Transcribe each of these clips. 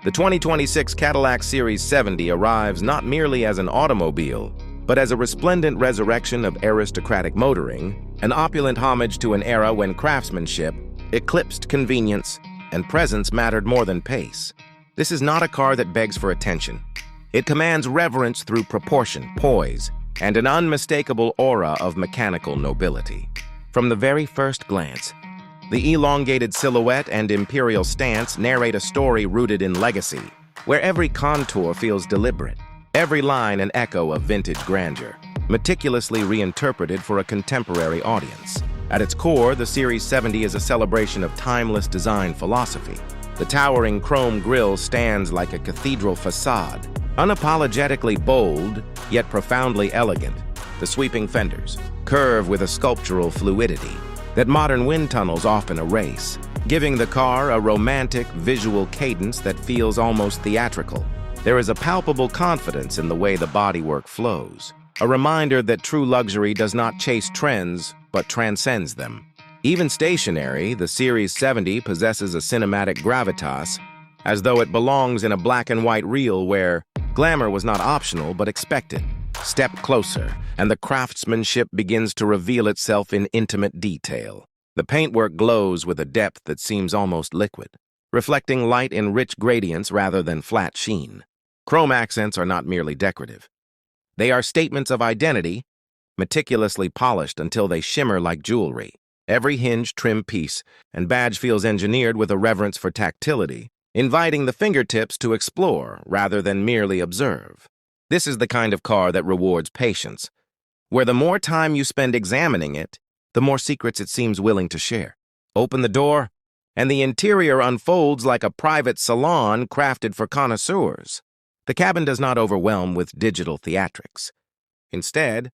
The 2026 Cadillac Series 70 arrives not merely as an automobile, but as a resplendent resurrection of aristocratic motoring, an opulent homage to an era when craftsmanship eclipsed convenience and presence mattered more than pace. This is not a car that begs for attention. It commands reverence through proportion, poise, and an unmistakable aura of mechanical nobility. From the very first glance, the elongated silhouette and imperial stance narrate a story rooted in legacy, where every contour feels deliberate, every line an echo of vintage grandeur, meticulously reinterpreted for a contemporary audience. At its core, the Series 70 is a celebration of timeless design philosophy. The towering chrome grille stands like a cathedral facade, unapologetically bold, yet profoundly elegant. The sweeping fenders curve with a sculptural fluidity that modern wind tunnels often erase, giving the car a romantic visual cadence that feels almost theatrical. There is a palpable confidence in the way the bodywork flows, a reminder that true luxury does not chase trends, but transcends them. Even stationary, the Series 70 possesses a cinematic gravitas, as though it belongs in a black and white reel where glamour was not optional but expected. Step closer, and the craftsmanship begins to reveal itself in intimate detail. The paintwork glows with a depth that seems almost liquid, reflecting light in rich gradients rather than flat sheen. Chrome accents are not merely decorative. They are statements of identity, meticulously polished until they shimmer like jewelry. Every hinge, trim piece, and badge feels engineered with a reverence for tactility, inviting the fingertips to explore rather than merely observe. This is the kind of car that rewards patience, where the more time you spend examining it, the more secrets it seems willing to share. Open the door, and the interior unfolds like a private salon crafted for connoisseurs. The cabin does not overwhelm with digital theatrics. Instead,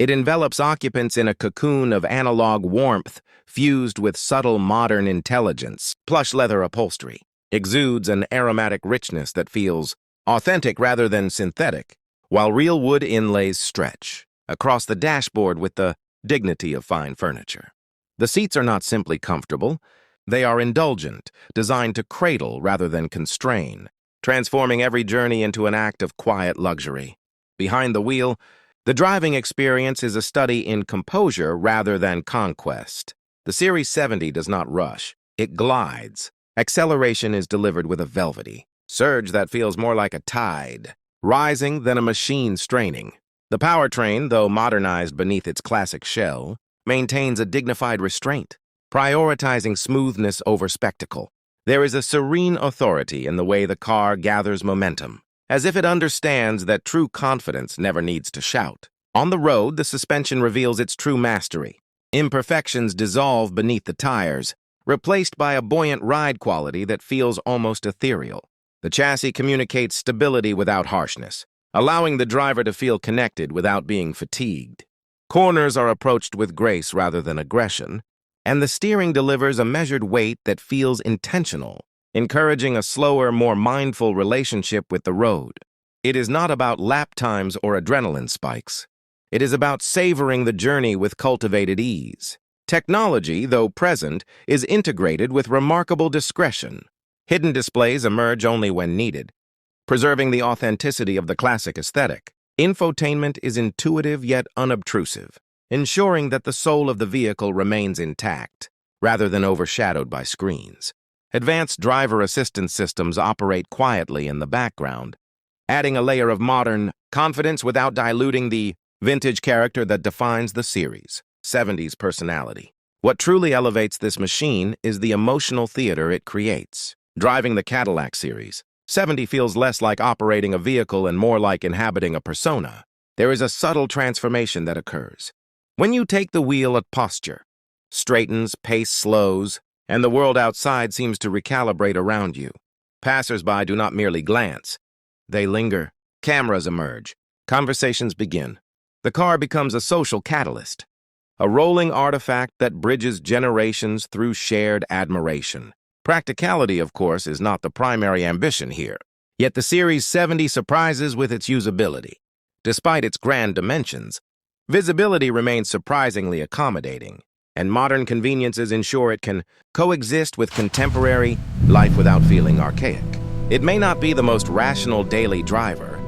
it envelops occupants in a cocoon of analog warmth fused with subtle modern intelligence. Plush leather upholstery exudes an aromatic richness that feels authentic rather than synthetic, while real wood inlays stretch across the dashboard with the dignity of fine furniture. The seats are not simply comfortable, they are indulgent, designed to cradle rather than constrain, transforming every journey into an act of quiet luxury. Behind the wheel, the driving experience is a study in composure rather than conquest. The Series 70 does not rush, it glides. Acceleration is delivered with a velvety surge that feels more like a tide, rising than a machine straining. The powertrain, though modernized beneath its classic shell, maintains a dignified restraint, prioritizing smoothness over spectacle. There is a serene authority in the way the car gathers momentum, as if it understands that true confidence never needs to shout. On the road, the suspension reveals its true mastery. Imperfections dissolve beneath the tires, replaced by a buoyant ride quality that feels almost ethereal. The chassis communicates stability without harshness, allowing the driver to feel connected without being fatigued. Corners are approached with grace rather than aggression, and the steering delivers a measured weight that feels intentional, encouraging a slower, more mindful relationship with the road. It is not about lap times or adrenaline spikes. It is about savoring the journey with cultivated ease. Technology, though present, is integrated with remarkable discretion. Hidden displays emerge only when needed, preserving the authenticity of the classic aesthetic. Infotainment is intuitive yet unobtrusive, ensuring that the soul of the vehicle remains intact, rather than overshadowed by screens. Advanced driver assistance systems operate quietly in the background, adding a layer of modern confidence without diluting the vintage character that defines the Series 70's personality. What truly elevates this machine is the emotional theater it creates. Driving the Cadillac Series 70 feels less like operating a vehicle and more like inhabiting a persona. There is a subtle transformation that occurs. When you take the wheel, a posture straightens, pace slows, and the world outside seems to recalibrate around you. Passers-by do not merely glance. They linger. Cameras emerge. Conversations begin. The car becomes a social catalyst, a rolling artifact that bridges generations through shared admiration. Practicality, of course, is not the primary ambition here. Yet the Series 70 surprises with its usability. Despite its grand dimensions, visibility remains surprisingly accommodating, and modern conveniences ensure it can coexist with contemporary life without feeling archaic. It may not be the most rational daily driver,